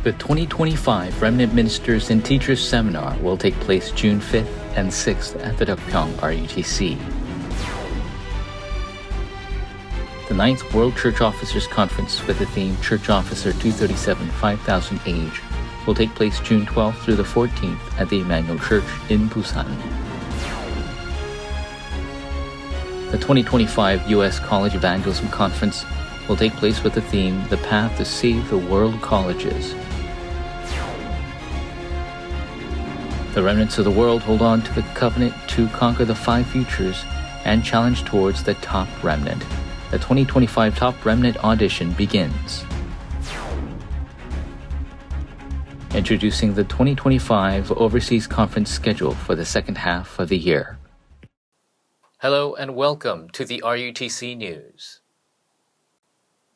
The 2025 Remnant Ministers and Teachers Seminar will take place June 5th and 6th at the Deokpyeong RUTC. The 9th World Church Officers Conference with the theme Church Officer 237 5000 Age will take place June 12th through the 14th at the Emmanuel Church in Busan. The 2025 U.S. College Evangelism Conference will take place with the theme The Path to Save the World Colleges. The remnants of the world hold on to the covenant to conquer the 5 futures and challenge towards the top remnant. The 2025 Top Remnant audition begins. Introducing the 2025 Overseas Conference schedule for the second half of the year. Hello and welcome to the RUTC News.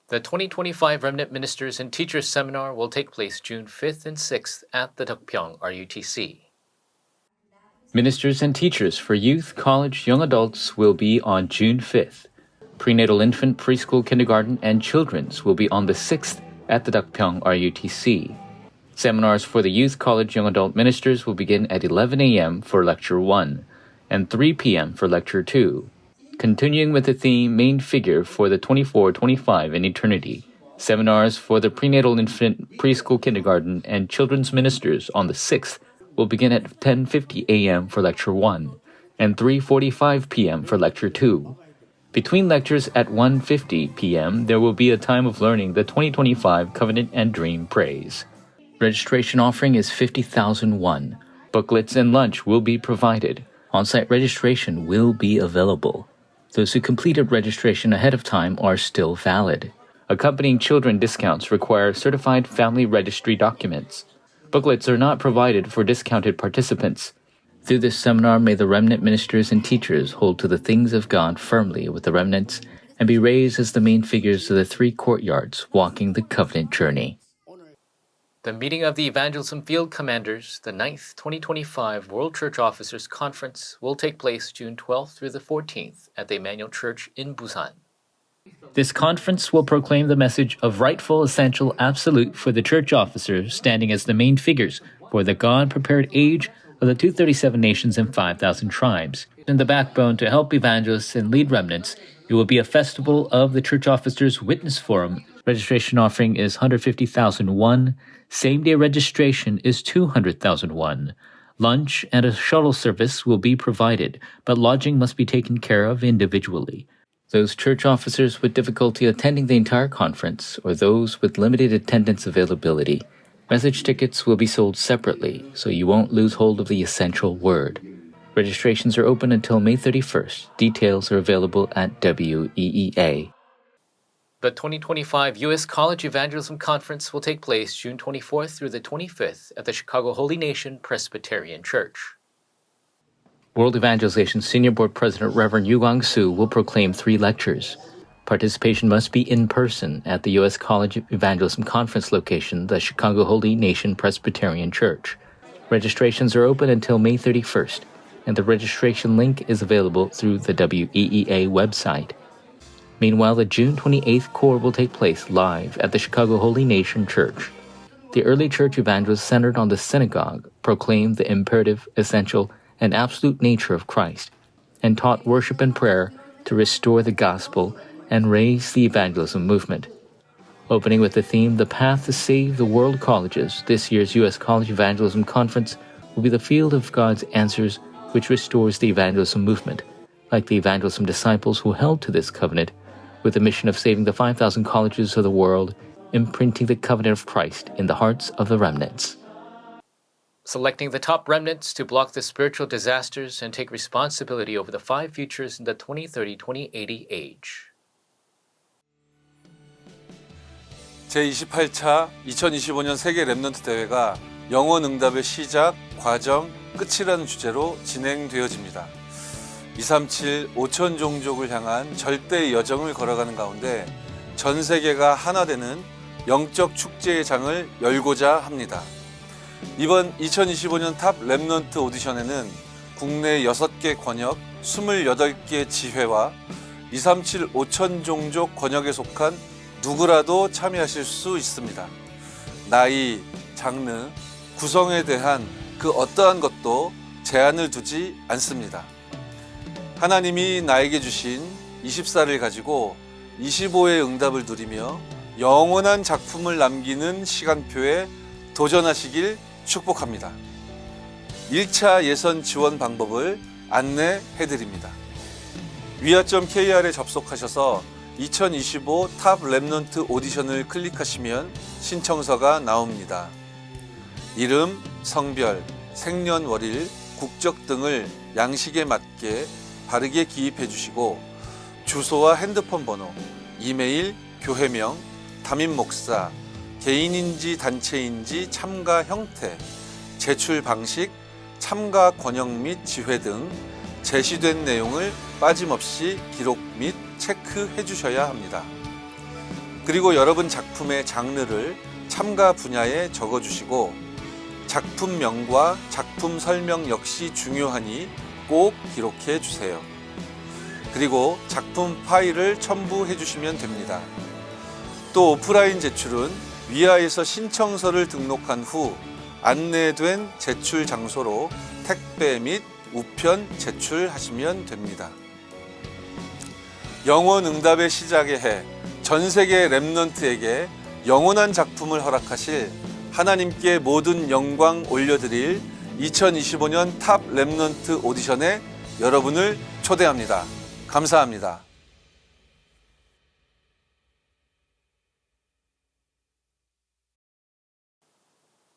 The 2025 Remnant Ministers and Teachers Seminar will take place June 5th and 6th at the Deokpyeong RUTC. Ministers and teachers for youth, college, young adults will be on June 5th. Prenatal infant, preschool, kindergarten, and children's will be on the 6th at the Deokpyeong RUTC. Seminars for the youth, college, young adult ministers will begin at 11 a.m. for Lecture 1 and 3 p.m. for Lecture 2. Continuing with the theme Main Figure for the 24-25 in Eternity, seminars for the prenatal infant, preschool, kindergarten, and children's ministers on the 6th will begin at 10:50 a.m. for Lecture 1 and 3:45 p.m. for Lecture 2. Between lectures at 1:50 p.m., there will be a time of learning the 2025 Covenant and Dream Praise. Registration offering is 50,000 won. Booklets and lunch will be provided. On-site registration will be available. Those who completed registration ahead of time are still valid. Accompanying children discounts require certified family registry documents. Booklets are not provided for discounted participants. Through this seminar, may the remnant ministers and teachers hold to the things of God firmly with the remnants and be raised as the main figures of the 3 courtyards walking the covenant journey. The meeting of the Evangelism Field Commanders, the 9th 2025 World Church Officers Conference, will take place June 12th through the 14th at the Emmanuel Church in Busan. This conference will proclaim the message of rightful, essential, absolute for the church officers standing as the main figures for the God-prepared age of the 237 nations and 5,000 tribes. And the backbone to help evangelists and lead remnants, it will be a festival of the Church Officers Witness Forum. Registration offering is 150,000 won. Same-day registration is 200,000 won. Lunch and a shuttle service will be provided, but lodging must be taken care of individually. Those church officers with difficulty attending the entire conference or those with limited attendance availability, message tickets will be sold separately, so you won't lose hold of the essential word. Registrations are open until May 31st. Details are available at WEEA. The 2025 U.S. College Evangelism Conference will take place June 24th through the 25th at the Chicago Holy Nation Presbyterian Church. World Evangelization Senior Board President Reverend Yu Gwang-soo will proclaim 3 lectures. Participation must be in person at the U.S. College Evangelism Conference location, the Chicago Holy Nation Presbyterian Church. Registrations are open until May 31st, and the registration link is available through the WEEA website. Meanwhile, the June 28th Core will take place live at the Chicago Holy Nation Church. The early church evangelists centered on the synagogue proclaimed the imperative, essential, and absolute nature of Christ, and taught worship and prayer to restore the gospel and raise the evangelism movement. Opening with the theme, The Path to Save the World Colleges, this year's U.S. College Evangelism Conference will be the field of God's answers which restores the evangelism movement, like the evangelism disciples who held to this covenant, with the mission of saving the 5,000 colleges of the world, imprinting the covenant of Christ in the hearts of the remnants. Selecting the top remnants to block the spiritual disasters and take responsibility over the 5 futures in the 2030-2080 age. 제28차 2025년 세계 랩넌트 대회가 영혼 응답의 시작, 과정, 끝이라는 주제로 진행되어집니다. 237 5천 종족을 향한 절대의 여정을 걸어가는 가운데 전 세계가 하나 되는 영적 축제의 장을 열고자 합니다. 이번 2025년 탑 랩넌트 오디션에는 국내 6개 권역, 28개 지회와 237 5천 종족 권역에 속한 누구라도 참여하실 수 있습니다. 나이, 장르, 구성에 대한 그 어떠한 것도 제한을 두지 않습니다. 하나님이 나에게 주신 24를 가지고 25의 응답을 누리며 영원한 작품을 남기는 시간표에 도전하시길 축복합니다. 1차 예선 지원 방법을 안내해드립니다. 위아.kr에 접속하셔서 2025 탑 랩넌트 오디션을 클릭하시면 신청서가 나옵니다. 이름, 성별, 생년월일, 국적 등을 양식에 맞게 바르게 기입해 주시고 주소와 핸드폰 번호, 이메일, 교회명, 담임 목사, 개인인지 단체인지 참가 형태, 제출 방식, 참가 권역 및 지회 등 제시된 내용을 빠짐없이 기록 및 체크해 주셔야 합니다. 그리고 여러분 작품의 장르를 참가 분야에 적어 주시고 작품명과 작품 설명 역시 중요하니 꼭 기록해 주세요. 그리고 작품 파일을 첨부해 주시면 됩니다. 또 오프라인 제출은 위아에서 신청서를 등록한 후 안내된 제출 장소로 택배 및 우편 제출하시면 됩니다. 영원 응답의 시작의 해, 전 세계 랩넌트에게 영원한 작품을 허락하실 하나님께 모든 영광 올려드릴 2025년 탑 랩넌트 오디션에 여러분을 초대합니다. 감사합니다.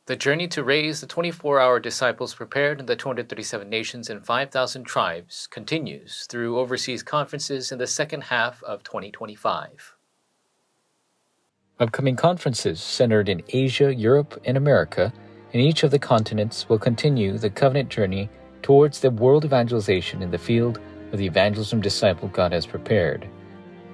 The journey to raise the 24-hour disciples prepared in the 237 nations and 5,000 tribes continues through overseas conferences in the second half of 2025. Upcoming conferences centered in Asia, Europe, and America, and each of the continents will continue the covenant journey towards the world evangelization in the field of the evangelism disciple God has prepared.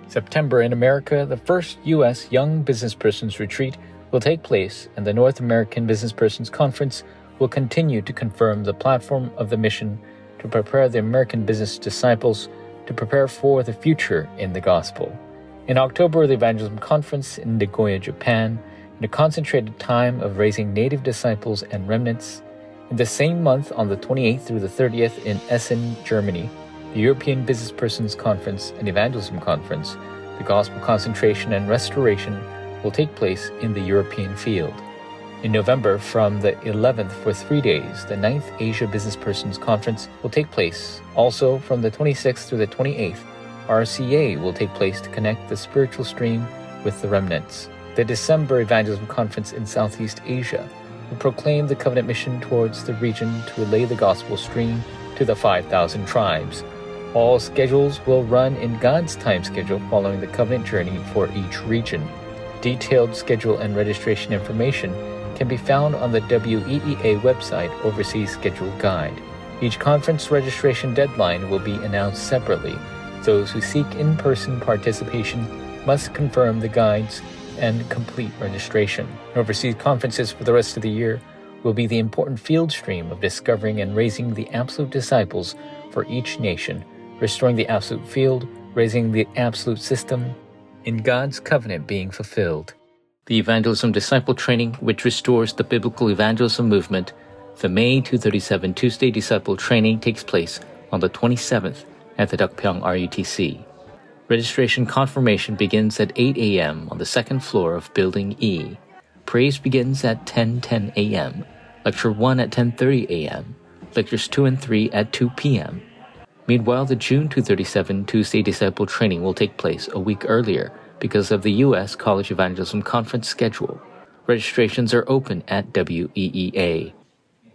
September in America, the first U.S. Young Business Persons Retreat will take place, and the North American Business Persons Conference will continue to confirm the platform of the mission to prepare the American business disciples to prepare for the future in the gospel. In October, the Evangelism Conference in Nagoya, Japan, in a concentrated time of raising native disciples and remnants. In the same month, on the 28th through the 30th in Essen, Germany, the European Business Persons Conference and Evangelism Conference, the Gospel Concentration and Restoration will take place in the European field. In November, from the 11th for 3 days, the 9th Asia Business Persons Conference will take place. Also, from the 26th through the 28th, RCA will take place to connect the spiritual stream with the remnants. The December Evangelism Conference in Southeast Asia will proclaim the covenant mission towards the region to relay the gospel stream to the 5,000 tribes. All schedules will run in God's time schedule following the covenant journey for each region. Detailed schedule and registration information can be found on the WEEA website Overseas Schedule Guide. Each conference registration deadline will be announced separately. Those who seek in-person participation must confirm the guides and complete registration. Overseas conferences for the rest of the year will be the important field stream of discovering and raising the absolute disciples for each nation, restoring the absolute field, raising the absolute system, in God's covenant being fulfilled. The Evangelism Disciple Training, which restores the biblical evangelism movement, the May 237 Tuesday Disciple Training takes place on the 27th at the Deokpyeong RUTC. Registration confirmation begins at 8 a.m. on the second floor of Building E. Praise begins at 10:10 a.m., Lecture 1 at 10:30 a.m., Lectures 2 and 3 at 2 p.m. Meanwhile, the June 237 Tuesday Disciple Training will take place a week earlier because of the U.S. College Evangelism Conference schedule. Registrations are open at WEEA.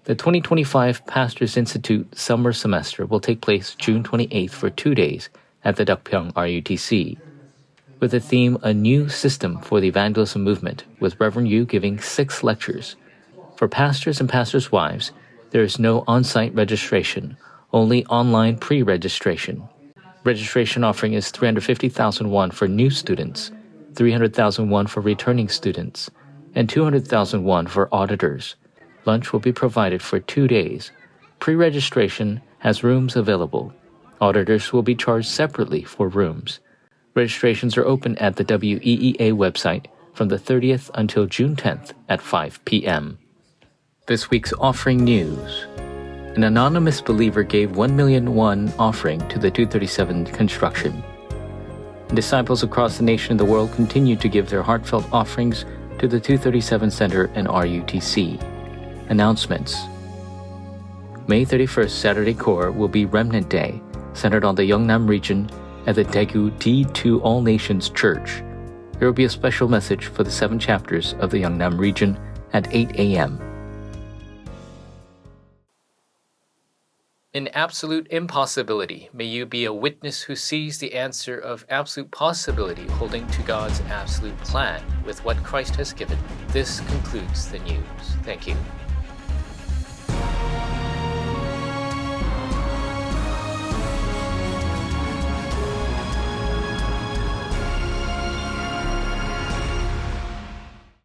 The 2025 Pastors Institute Summer Semester will take place June 28th for 2 days at the Deokpyeong RUTC, with the theme A New System for the Evangelism Movement, with Reverend Yu giving 6 lectures. For pastors and pastors' wives, there is no on-site registration, only online pre-registration. Registration offering is 350,000 won for new students, 300,000 won for returning students, and 200,000 won for auditors. Lunch will be provided for 2 days. Pre-registration has rooms available. Auditors will be charged separately for rooms. Registrations are open at the WEEA website from the 30th until June 10th at 5 p.m. This week's offering news. An anonymous believer gave 1 million won offering to the 237 construction. Disciples across the nation and the world continue to give their heartfelt offerings to the 237 Center and RUTC. Announcements. May 31st Saturday Core will be Remnant Day, centered on the Yeongnam region at the Daegu D2 All Nations Church. There will be a special message for the 7 chapters of the Yeongnam region at 8 a.m. In absolute impossibility, may you be a witness who sees the answer of absolute possibility holding to God's absolute plan with what Christ has given. This concludes the news. Thank you.